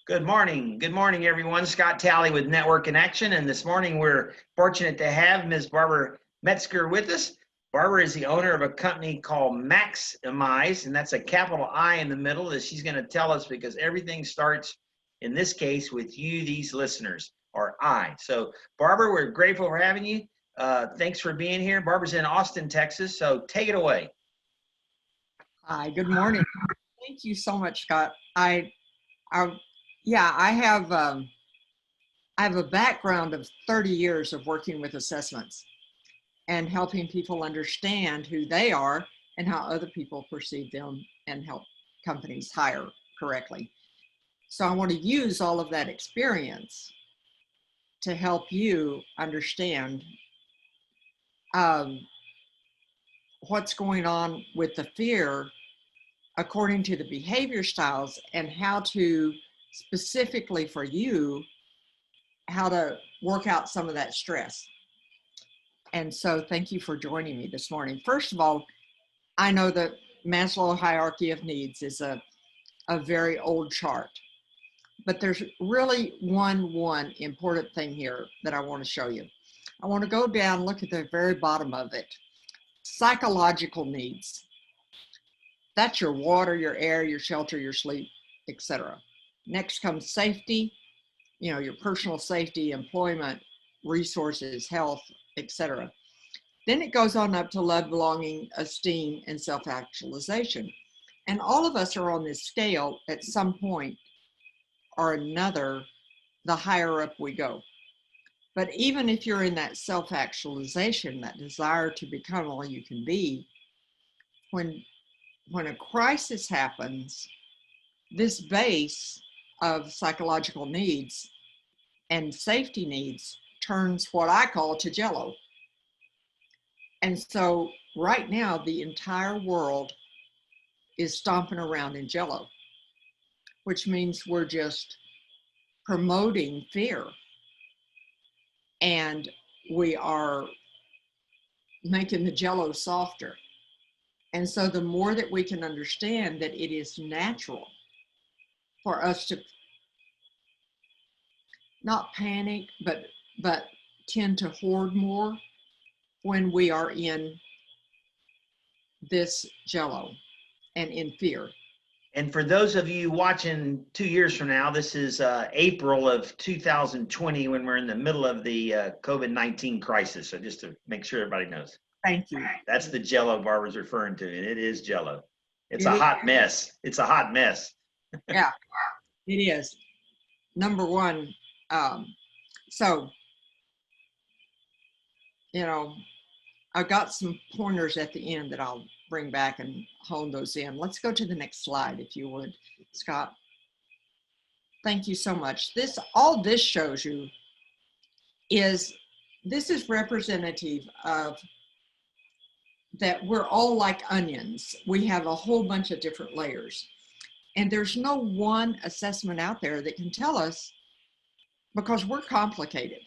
Good morning. Good morning, everyone. Scott Talley with Network in Action. And this morning we're fortunate to have Ms. Barbara Metzger with us. Barbara is the owner of a company called Maximize, and that's a capital I in the middle that she's going to tell us because everything starts, in this case, with you, these listeners, or I. So, Barbara, we're grateful for having you. Thanks for being here. Barbara's in Austin, Texas, so take it away. Hi, good morning. Thank you so much, Scott. I have a background of 30 years of working with assessments and helping people understand who they are and how other people perceive them and help companies hire correctly. So I want to use all of that experience to help you understand what's going on with the fear according to the behavior styles and how to specifically for you, how to work out some of that stress. And so thank you for joining me this morning. First of all, I know that Maslow hierarchy of needs is a very old chart, but there's really one important thing here that I want to show you. I want to go down, look at the very bottom of it. Psychological needs. That's your water, your air, your shelter, your sleep, etc. Next comes safety, your personal safety, employment, resources, health, etc. Then it goes on up to love, belonging, esteem, and self-actualization. And all of us are on this scale at some point or another, the higher up we go. But even if you're in that self-actualization, that desire to become all you can be, when a crisis happens, this base of psychological needs and safety needs turns what I call to jello. And so right now, the entire world is stomping around in jello, which means we're just promoting fear. And we are making the jello softer. And so the more that we can understand that it is natural for us to not panic, but tend to hoard more when we are in this jello and in fear. And for those of you watching 2 years from now, this is April of 2020 when we're in the middle of the COVID-19 crisis. So just to make sure everybody knows. Thank you. That's the jello Barbara's referring to, and it is jello. It's a hot mess. It's a hot mess. Yeah, it is. Number one, so, I've got some pointers at the end that I'll bring back and hone those in. Let's go to the next slide, if you would, Scott. Thank you so much. All this shows you is, this is representative of that we're all like onions. We have a whole bunch of different layers. And there's no one assessment out there that can tell us, because we're complicated.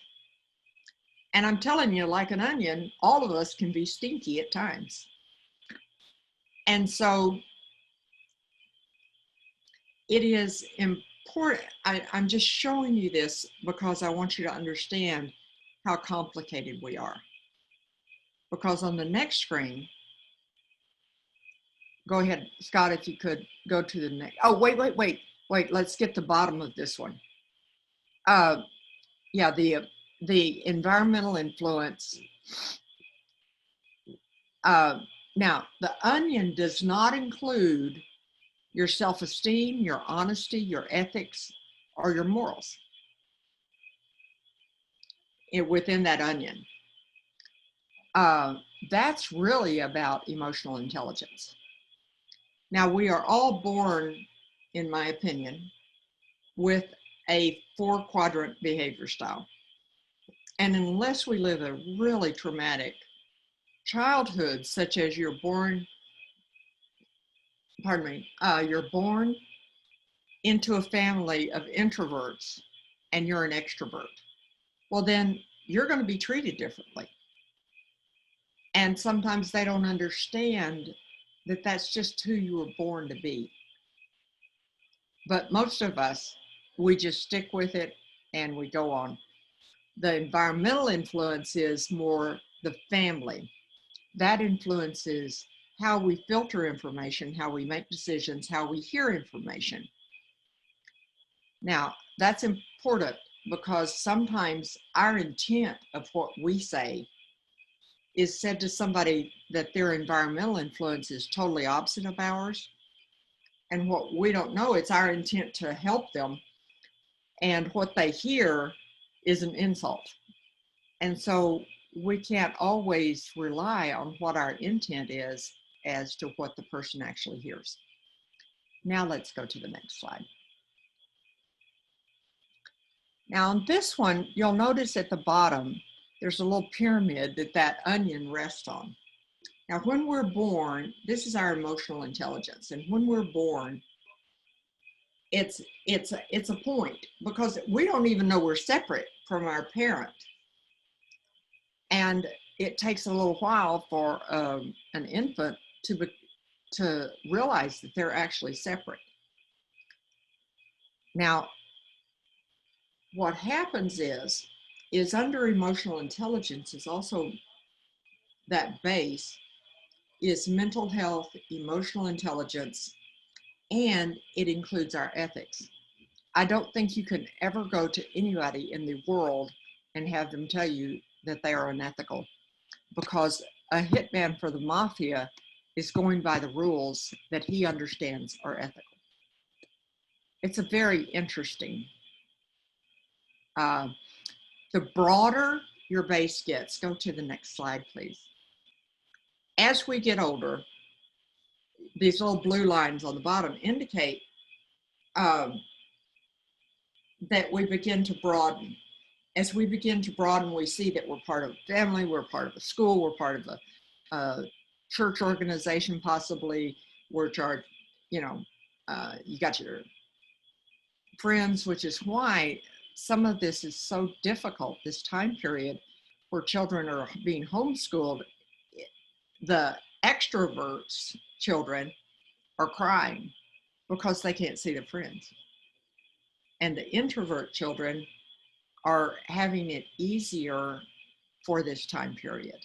And I'm telling you, like an onion, all of us can be stinky at times. And so it is important. I'm just showing you this because I want you to understand how complicated we are. Because on the next screen, go ahead, Scott, if you could go to the next. Oh, wait, let's get the bottom of this one. Yeah, the environmental influence. Now, the onion does not include your self-esteem, your honesty, your ethics, or your morals within that onion. That's really about emotional intelligence. Now, we are all born, in my opinion, with a 4-quadrant behavior style. And unless we live a really traumatic childhood, such as you're born into a family of introverts and you're an extrovert, well, then you're going to be treated differently. And sometimes they don't understand that that's just who you were born to be. But most of us we just stick with it and we go on. The environmental influence is more the family. That influences how we filter information, how we make decisions, how we hear information. Now, that's important because sometimes our intent of what we say is said to somebody that their environmental influence is totally opposite of ours. And what we don't know, it's our intent to help them. And what they hear is an insult. And so we can't always rely on what our intent is as to what the person actually hears. Now let's go to the next slide. Now on this one, you'll notice at the bottom, there's a little pyramid that onion rests on. Now, when we're born, this is our emotional intelligence. And when we're born, it's a point because we don't even know we're separate from our parent. And it takes a little while for an infant to realize that they're actually separate. Now, what happens is under emotional intelligence is also that base is mental health, emotional intelligence, and it includes our ethics. I don't think you can ever go to anybody in the world and have them tell you that they are unethical, because a hitman for the mafia is going by the rules that he understands are ethical. It's a very interesting. The broader your base gets, go to the next slide, please. As we get older, these little blue lines on the bottom indicate that we begin to broaden. As we begin to broaden, we see that we're part of a family, we're part of a school, we're part of a church organization, possibly. We're charged, you got your friends, which is why some of this is so difficult, this time period where children are being homeschooled. The extroverts children are crying because they can't see their friends. And the introvert children are having it easier for this time period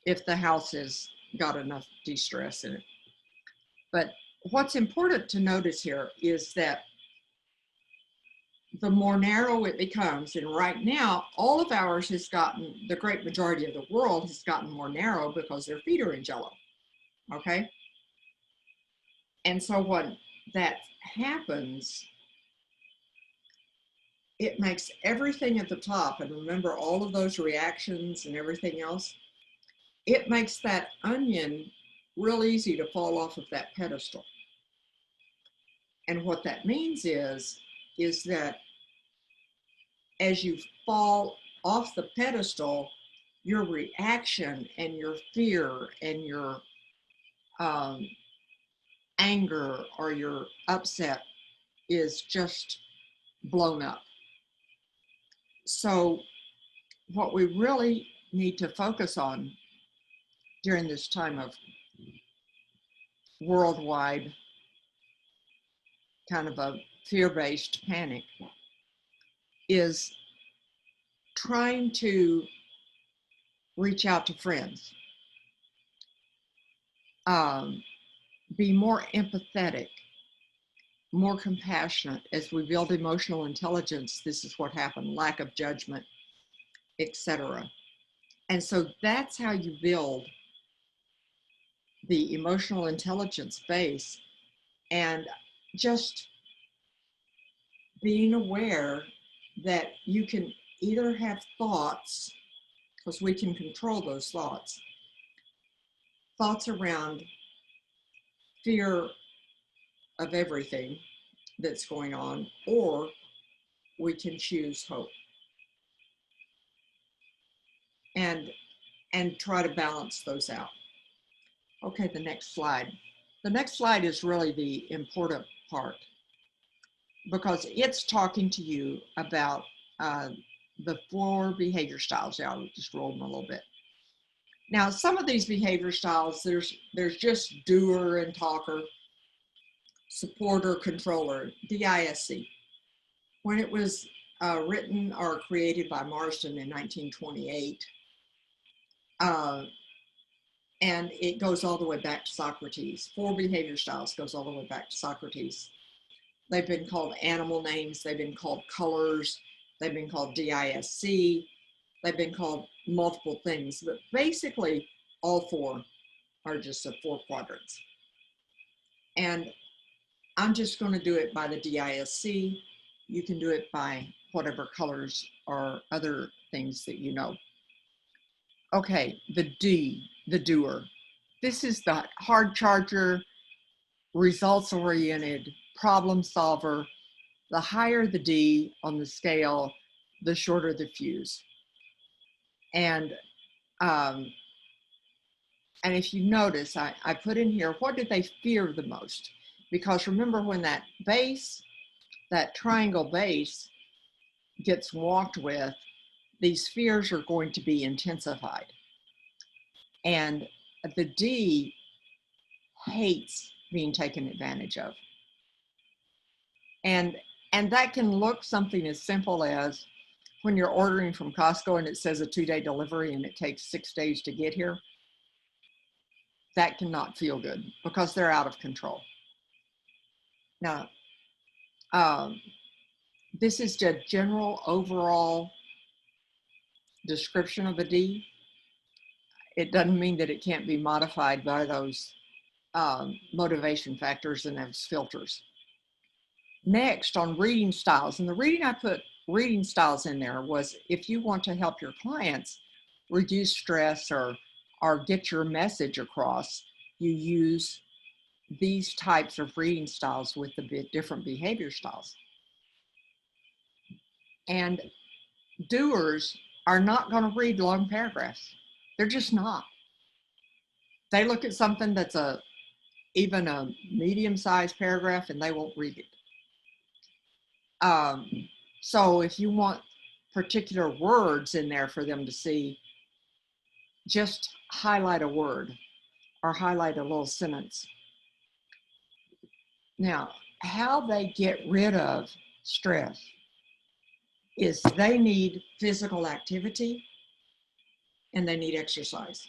if the house has got enough de-stress in it. But what's important to notice here is that the more narrow it becomes, and right now, all of ours has gotten, the great majority of the world has gotten more narrow because their feet are in jello, okay? And so when that happens, it makes everything at the top, and remember all of those reactions and everything else, it makes that onion real easy to fall off of that pedestal. And what that means is that as you fall off the pedestal, your reaction and your fear and your anger or your upset is just blown up. So what we really need to focus on during this time of worldwide kind of a fear-based panic is trying to reach out to friends, be more empathetic, more compassionate. As we build emotional intelligence, this is what happened, lack of judgment, etc. And so that's how you build the emotional intelligence base, and just being aware that you can either have thoughts, because we can control those thoughts around fear of everything that's going on, or we can choose hope and try to balance those out. Okay, the next slide. The next slide is really the important part because it's talking to you about the 4 behavior styles. Yeah, I'll just roll them a little bit. Now, some of these behavior styles, there's just doer and talker. supporter controller, DISC. When it was written or created by Marsden in 1928, and it goes all the way back to Socrates. 4 behavior styles goes all the way back to Socrates. They've been called animal names, they've been called colors, they've been called DISC, they've been called multiple things, but basically all 4 are just the 4 quadrants. And I'm just going to do it by the DISC. You can do it by whatever colors or other things that you know. Okay, the D, the doer. This is the hard charger, results-oriented, problem solver. The higher the D on the scale, the shorter the fuse. And if you notice, I put in here, what did they fear the most? Because remember, when that base, that triangle base gets walked with, these fears are going to be intensified. And the D hates being taken advantage of. And that can look something as simple as when you're ordering from Costco and it says a 2-day delivery and it takes 6 days to get here. That cannot feel good because they're out of control. Now, this is the general overall description of a D. It doesn't mean that it can't be modified by those motivation factors and those filters. Next, on reading styles, and the reading I put reading styles in there was if you want to help your clients reduce stress or get your message across, you use these types of reading styles with the different behavior styles. And doers are not going to read long paragraphs. They're just not. They look at something that's even a medium-sized paragraph and they won't read it. So if you want particular words in there for them to see, just highlight a word or highlight a little sentence. Now, how they get rid of stress is they need physical activity and they need exercise.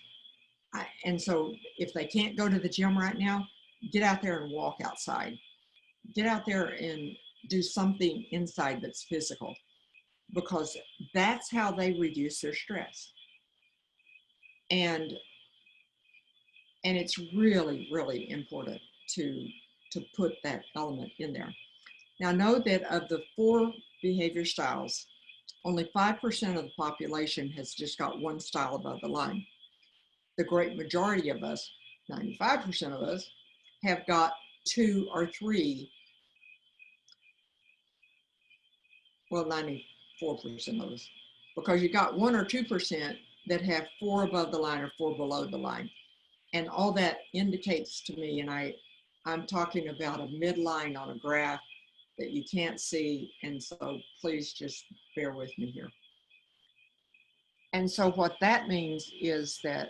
And so if they can't go to the gym right now, get out there and walk outside. Get out there and do something inside that's physical, because that's how they reduce their stress. And it's really, really important to put that element in there. Now, know that of the 4 behavior styles, only 5% of the population has just got one style above the line. The great majority of us, 95% of us, have got 2 or 3. Well, 94% of us, because you got 1 or 2% that have 4 above the line or 4 below the line. And all that indicates to me, and I'm talking about a midline on a graph that you can't see, and so please just bear with me here. And so what that means is that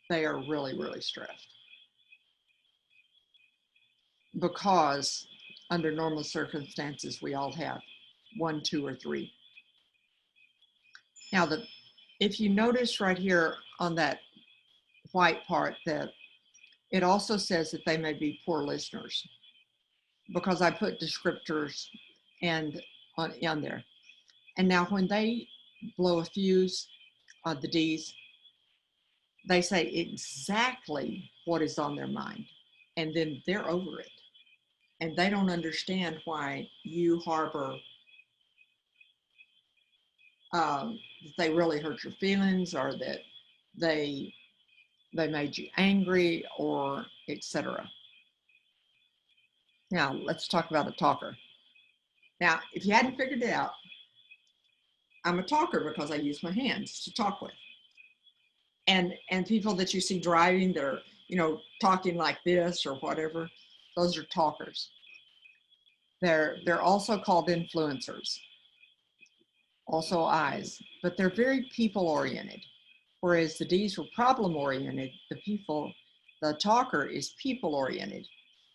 they are really, really stressed, because under normal circumstances, we all have 1, 2, or 3. Now, if you notice right here on that white part, that it also says that they may be poor listeners, because I put descriptors and on there. And now when they blow a fuse on the D's, they say exactly what is on their mind, and then they're over it. And they don't understand why you harbor that they really hurt your feelings, or that they made you angry, or etc. Now, let's talk about a talker. Now, if you hadn't figured it out, I'm a talker because I use my hands to talk with. And people that you see driving, they're, talking like this or whatever, those are talkers. They're also called influencers, also I's, but they're very people-oriented. Whereas the D's were problem-oriented, the talker is people-oriented.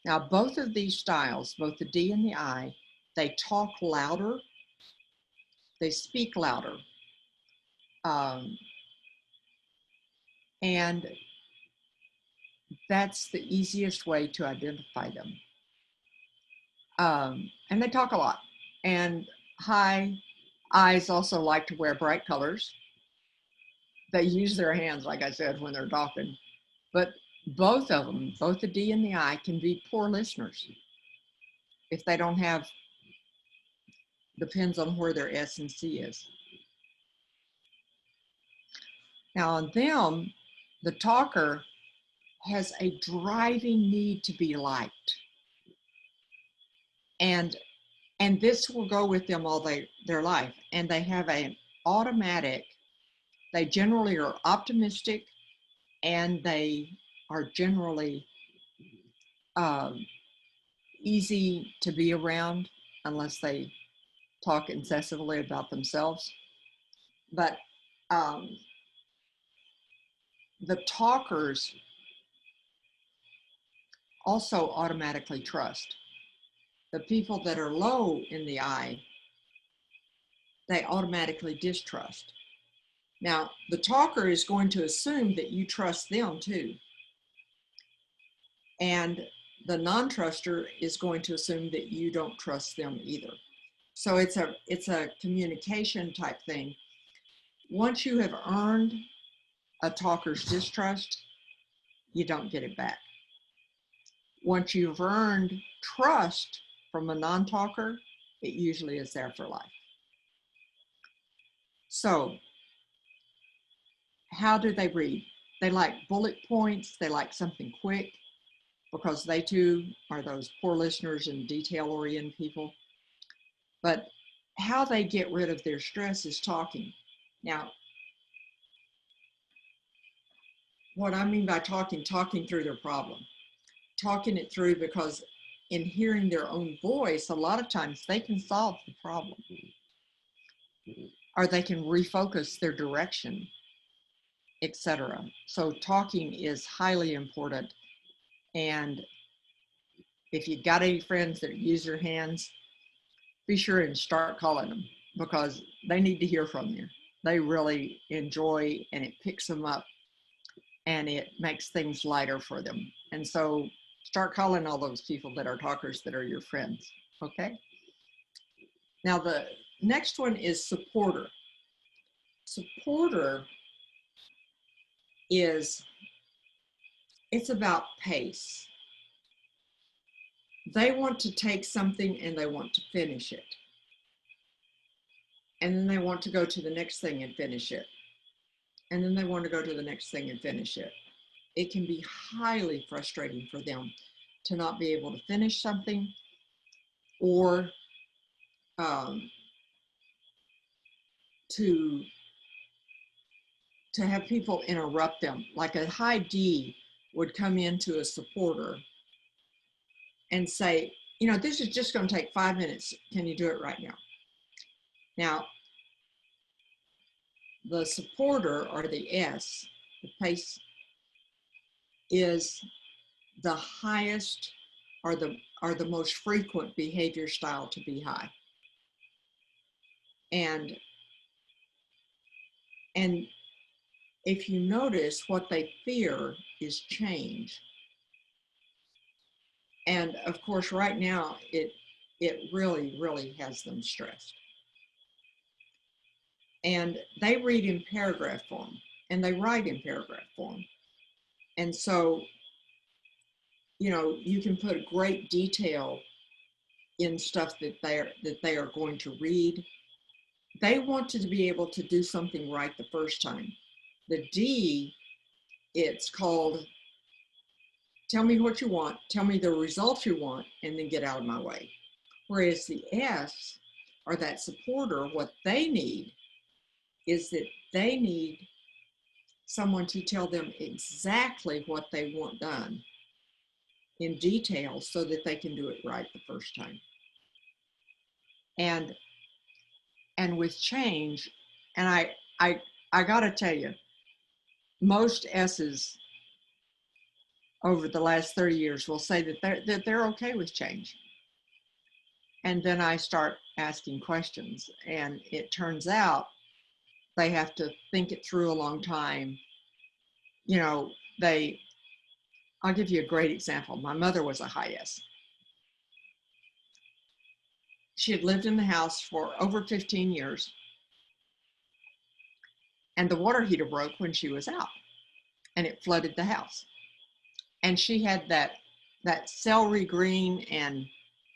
Now, both of these styles, both the D and the I, they talk louder, they speak louder. And that's the easiest way to identify them. And they talk a lot. And high I's also like to wear bright colors. They use their hands, like I said, when they're talking. But both of them, both the D and the I, can be poor listeners if they don't have, depends on where their S and C is. Now on them, the talker has a driving need to be liked. And this will go with them all their life. And they have an automatic, they generally are optimistic, and they are generally easy to be around unless they talk incessantly about themselves. But the talkers also automatically trust. The people that are low in the I, they automatically distrust. Now, the talker is going to assume that you trust them too. And the non-truster is going to assume that you don't trust them either. So it's a communication type thing. Once you have earned a talker's distrust, you don't get it back. Once you've earned trust from a non-talker, it usually is there for life. So how do they read? They like bullet points. They like something quick because they too are those poor listeners and detail-oriented people. But how they get rid of their stress is talking. Now, what I mean by talking through their problem, talking it through, because in hearing their own voice, a lot of times they can solve the problem, or they can refocus their direction, etc. So talking is highly important. And if you've got any friends that use their hands, be sure and start calling them, because they need to hear from you. They really enjoy, and it picks them up and it makes things lighter for them. And so start calling all those people that are talkers that are your friends, okay? Now the next one is supporter. Supporter it's about pace. They want to take something and they want to finish it. And then they want to go to the next thing and finish it. And then they want to go to the next thing and finish it. It can be highly frustrating for them to not be able to finish something, or to have people interrupt them. Like a high D would come into a supporter and say, you know, this is just going to take 5 minutes. Can you do it right now? Now, the supporter, or the S, the pace, is the highest, or the most frequent behavior style to be high. And if you notice, what they fear is change. And of course, right now, it really, really has them stressed. And they read in paragraph form, and they write in paragraph form. And so, you know, you can put great detail in stuff that they are going to read. They want to be able to do something right the first time. The D, it's called, tell me what you want, tell me the results you want, and then get out of my way. Whereas the S, or that supporter, what they need is that they need someone to tell them exactly what they want done in detail so that they can do it right the first time. And with change, and I got to tell you, most S's over the last 30 years will say that they're okay with change. And then I start asking questions, and it turns out they have to think it through a long time. You know, I'll give you a great example. My mother was a high S. She had lived in the house for over 15 years, and the water heater broke when she was out, and it flooded the house. And she had that celery green and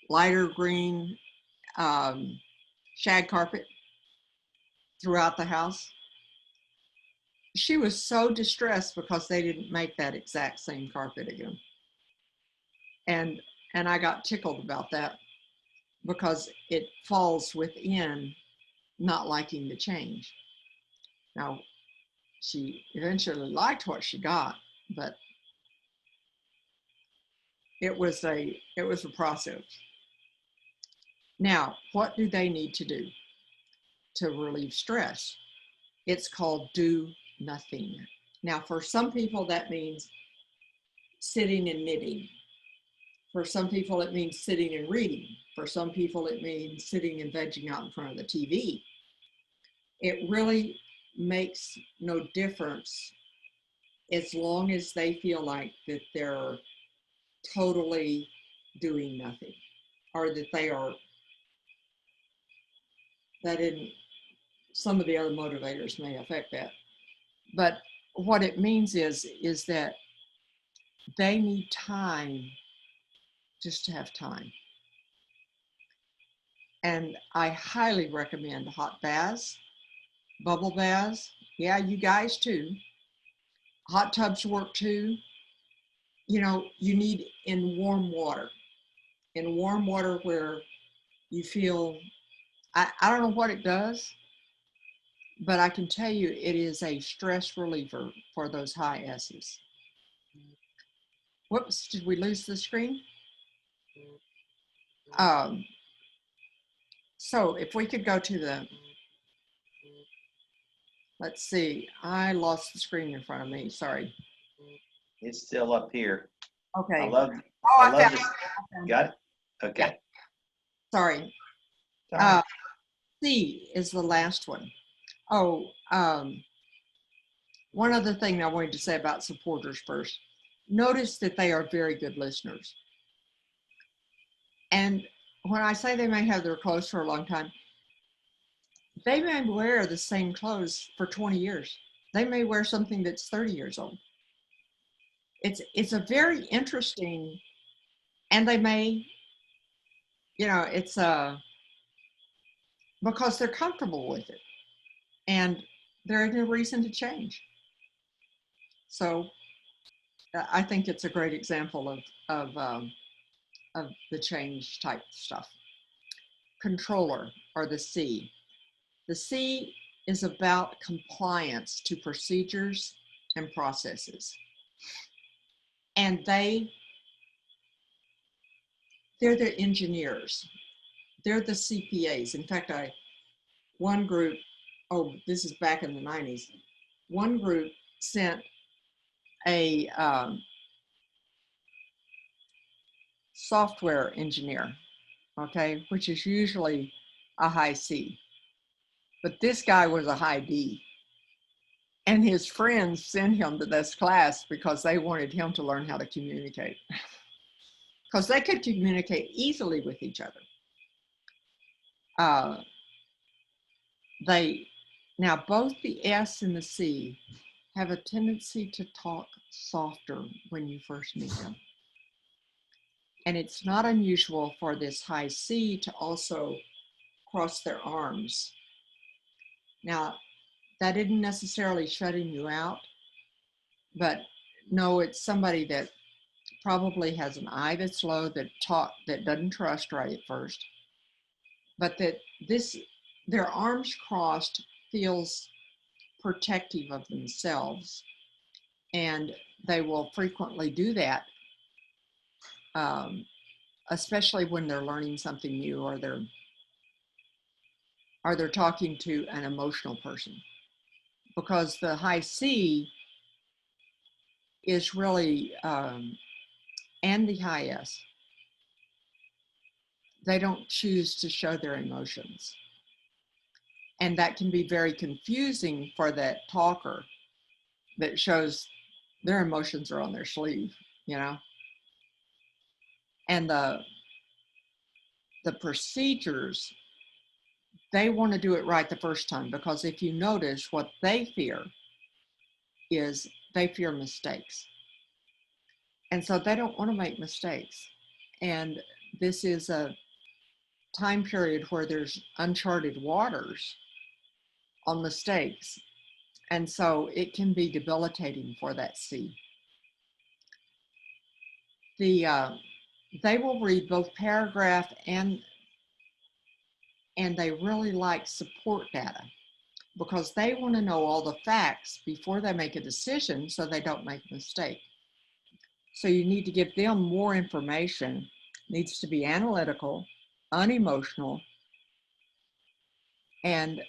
lighter green shag carpet throughout the house. She was so distressed because they didn't make that exact same carpet again. And I got tickled about that because it falls within not liking the change. Now, she eventually liked what she got, but it was a process. Now, what do they need to do to relieve stress? It's called do nothing. Now, for some people, that means sitting and knitting. For some people, it means sitting and reading. For some people, it means sitting and vegging out in front of the TV. It really makes no difference as long as they feel like that they're totally doing nothing, or that they are, that in some of the other motivators may affect that. But what it means is that they need time just to have time. And I highly recommend hot baths, bubble baths. Yeah, you guys too. Hot tubs work too. You know, you need in warm water where you feel, I don't know what it does, but I can tell you it is a stress reliever for those high S's. Whoops, did we lose the screen? So if we could go to the, let's see, I lost the screen in front of me, sorry. It's still up here. Okay. I love this. Got it? Okay. Yeah. Sorry. Right. C is the last one. One other thing I wanted to say about supporters first. Notice that they are very good listeners. And when I say they may have their clothes for a long time, they may wear the same clothes for 20 years. They may wear something that's 30 years old. It's a very interesting, and they may, you know, it's because they're comfortable with it, and there ain't no reason to change. So I think it's a great example of the change type stuff. Controller, or the C. The C is about compliance to procedures and processes. And they're the engineers. They're the CPAs. In fact, one group, this is back in the 90s, one group sent a software engineer, okay, which is usually a high C. But this guy was a high D. And his friends sent him to this class because they wanted him to learn how to communicate. Because they could communicate easily with each other. Now both the S and the C have a tendency to talk softer when you first meet them. And it's not unusual for this high C to also cross their arms. Now, that isn't necessarily shutting you out, but no, it's somebody that probably has an I that's low, that doesn't trust right at first, but that their arms crossed feels protective of themselves, and they will frequently do that, especially when they're learning something new, or they're talking to an emotional person, because the high C is really, and the high S, they don't choose to show their emotions. And that can be very confusing for that talker that shows their emotions are on their sleeve, you know? And the procedures, they want to do it right the first time, because if you notice, what they fear is they fear mistakes. And so they don't want to make mistakes. And this is a time period where there's uncharted waters on mistakes. And so it can be debilitating for that C. They will read both paragraph and they really like support data, because they want to know all the facts before they make a decision so they don't make a mistake. So you need to give them more information. It needs to be analytical, unemotional, and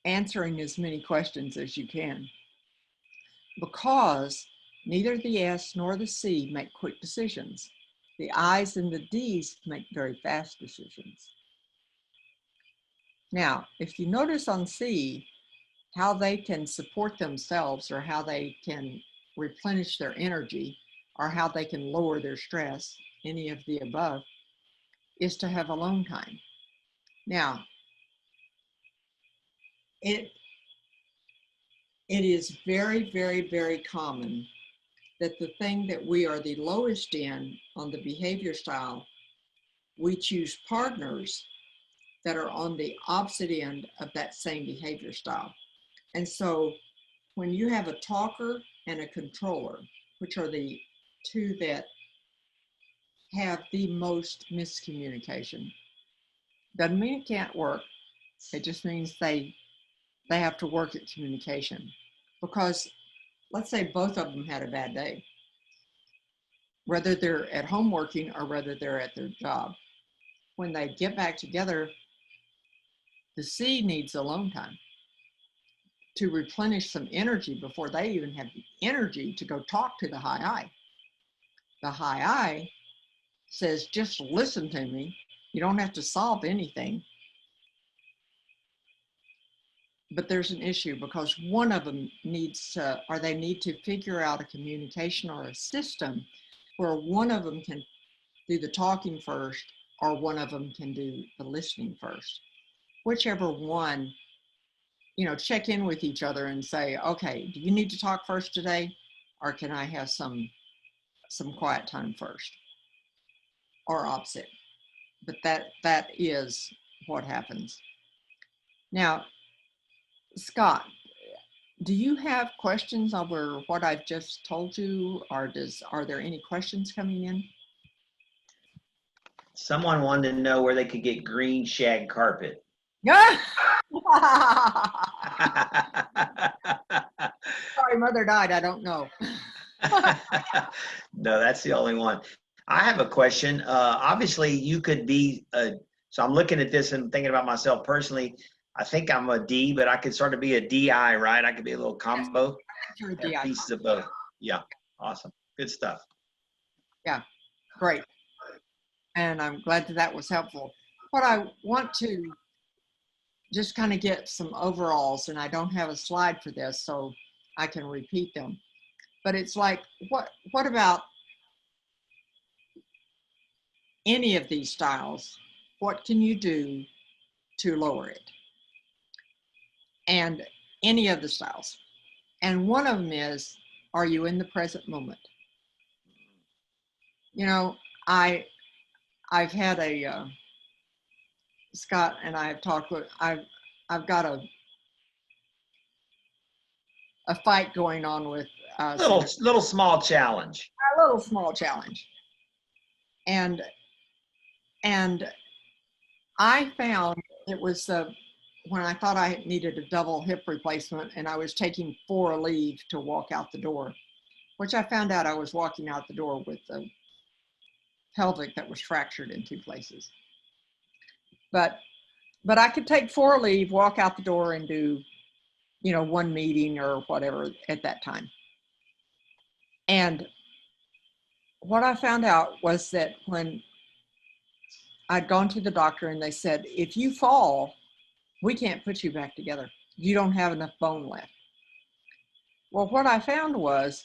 answering as many questions as you can, because neither the S nor the C make quick decisions. The I's and the D's make very fast decisions. Now, if you notice on C, how they can support themselves, or how they can replenish their energy, or how they can lower their stress, any of the above, is to have alone time. Now, it is very, very, very common that the thing that we are the lowest in on the behavior style, we choose partners that are on the opposite end of that same behavior style. And so when you have a talker and a controller, which are the two that have the most miscommunication, doesn't mean it can't work. It just means they have to work at communication. Because let's say both of them had a bad day, whether they're at home working or whether they're at their job. When they get back together, the C needs alone time to replenish some energy before they even have the energy to go talk to the high I. The high I says, just listen to me. You don't have to solve anything. But there's an issue, because one of them needs to, or they need to figure out a communication or a system where one of them can do the talking first, or one of them can do the listening first. Whichever one, check in with each other and say, okay, do you need to talk first today? Or can I have some quiet time first? Or opposite. But that is what happens. Now, Scott, do you have questions over what I've just told you, or are there any questions coming in? Someone wanted to know where they could get green shag carpet. Yeah. Sorry, mother died. I don't know. No, that's the only one. I have a question. Obviously, you could be so I'm looking at this and thinking about myself personally. I think I'm a D, but I could sort of be a DI, right? I could be a little combo. You're a DI. Pieces of both. Yeah, awesome. Good stuff. Yeah, great. And I'm glad that was helpful. What I want to just kind of get some overalls, and I don't have a slide for this, so I can repeat them. But it's like, what about any of these styles? What can you do to lower it? And any of the styles. And one of them is, are you in the present moment? I've had Scott and I have talked with, I've got a fight going on with little small challenge. A little small challenge. And I found it was when I thought I needed a double hip replacement, and I was taking 4 leave to walk out the door, which I found out I was walking out the door with a pelvic that was fractured in 2 places. But I could take 4 leave, walk out the door, and do one meeting or whatever at that time. And what I found out was that when I'd gone to the doctor and they said, if you fall, we can't put you back together. You don't have enough bone left. Well, what I found was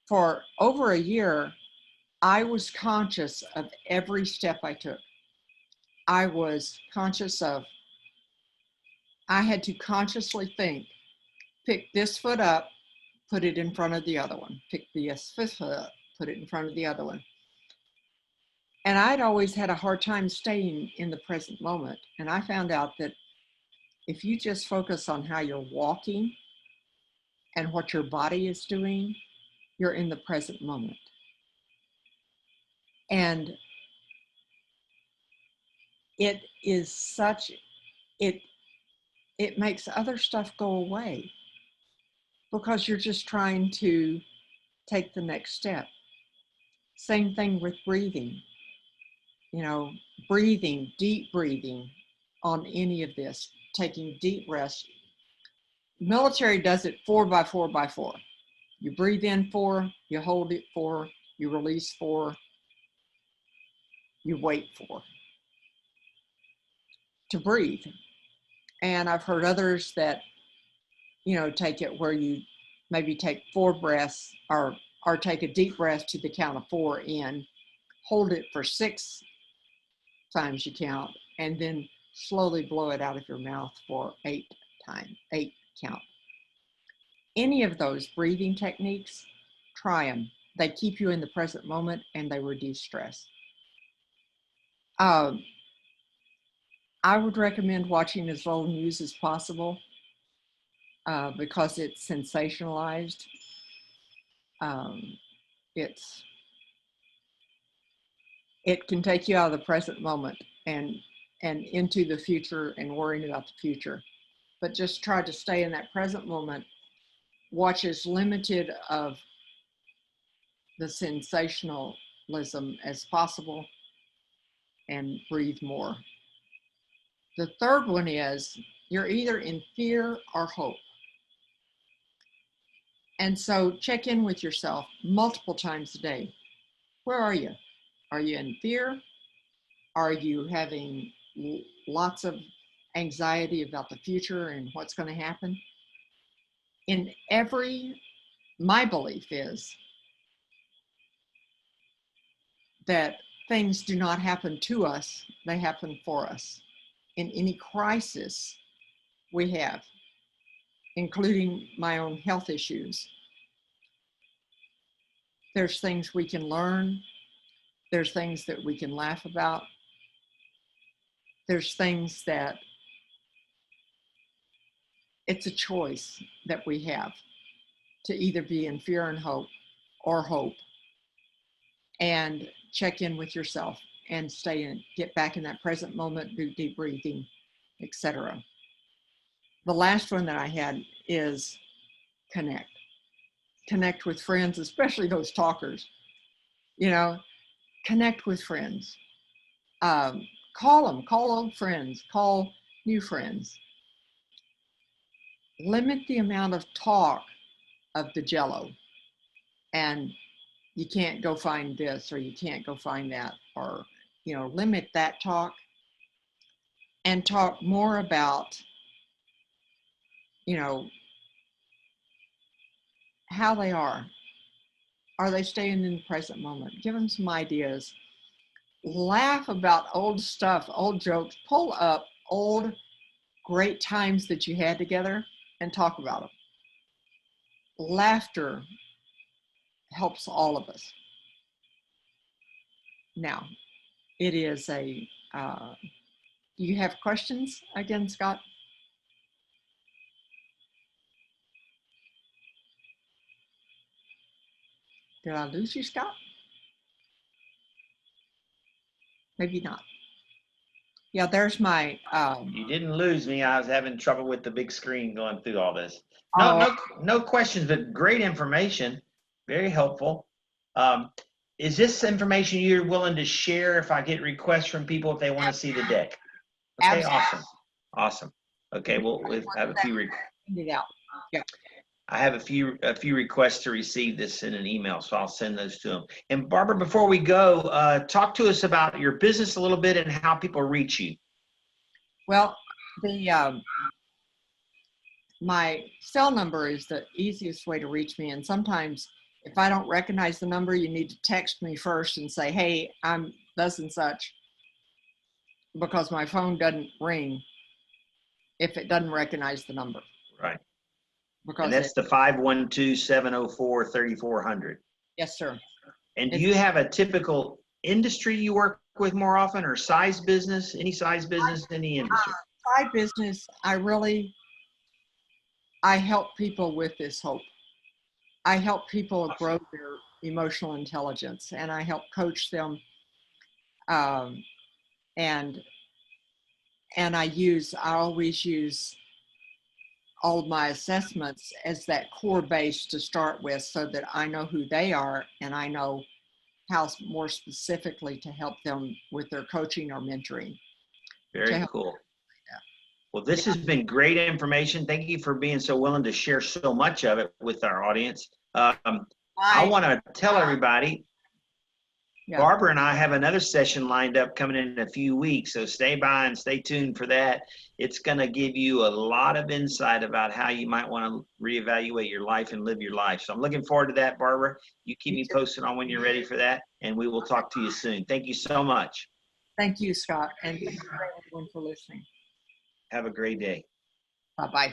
for over a year, I was conscious of every step I took. I was conscious of, I had to consciously think, pick this foot up, put it in front of the other one. Pick this foot up, put it in front of the other one. And I'd always had a hard time staying in the present moment. And I found out that if you just focus on how you're walking and what your body is doing, you're in the present moment. And it is such, it makes other stuff go away because you're just trying to take the next step. Same thing with breathing. Breathing, deep breathing on any of this, taking deep breaths. Military does it 4 by 4 by 4. You breathe in 4, you hold it 4, you release 4, you wait 4 to breathe. And I've heard others that, take it where you maybe take 4 breaths or take a deep breath to the count of 4 in, hold it for 6 times you count, and then slowly blow it out of your mouth for 8 count. Any of those breathing techniques, try them. They keep you in the present moment and they reduce stress. I would recommend watching as little news as possible because it's sensationalized. It can take you out of the present moment and into the future and worrying about the future. But just try to stay in that present moment. Watch as limited of the sensationalism as possible and breathe more. The third one is you're either in fear or hope. And so check in with yourself multiple times a day. Where are you? Are you in fear? Are you having lots of anxiety about the future and what's going to happen? My belief is that things do not happen to us, they happen for us. In any crisis we have, including my own health issues, there's things we can learn, there's things that we can laugh about, there's things that it's a choice that we have to either be in fear and hope or hope. And check in with yourself and get back in that present moment, do deep breathing, etc. The last one that I had is connect. Connect with friends, especially those talkers. Connect with friends. Call them, call old friends, call new friends. Limit the amount of talk of the jello. And you can't go find this or you can't go find that, or, limit that talk and talk more about, how they are. Are they staying in the present moment? Give them some ideas. Laugh about old stuff, old jokes. Pull up old great times that you had together and talk about them. Laughter helps all of us. Now, it is do you have questions again, Scott? Did I lose you, Scott? Maybe not. Yeah, there's my. You didn't lose me. I was having trouble with the big screen going through all this. No questions, but great information. Very helpful. Is this information you're willing to share if I get requests from people if they want to see the deck? Okay, Absolutely. awesome. Okay, well, we have a few. Send it out. Yeah. I have a few requests to receive this in an email, so I'll send those to them. And Barbara, before we go, talk to us about your business a little bit and how people reach you. Well, the my cell number is the easiest way to reach me. And sometimes if I don't recognize the number, you need to text me first and say, hey, I'm thus and such, because my phone doesn't ring if it doesn't recognize the number. Right. And Because that's the 512-704-3400. yes, sir. And do you have a typical industry you work with more often, or size business, any size business, any industry? Side business, I help people with this hope. I help people grow their emotional intelligence, and I help coach them. And I always use all of my assessments as that core base to start with, so that I know who they are and I know how more specifically to help them with their coaching or mentoring. Very cool. Well, this has been great information. Thank you for being so willing to share so much of it with our audience. I want to tell everybody, Barbara and I have another session lined up coming in a few weeks, so stay by and stay tuned for that. It's going to give you a lot of insight about how you might want to reevaluate your life and live your life. So I'm looking forward to that, Barbara. You keep me posted on when you're ready for that, and we will talk to you soon. Thank you so much. Thank you, Scott, and thank you everyone for listening. Have a great day. Bye-bye.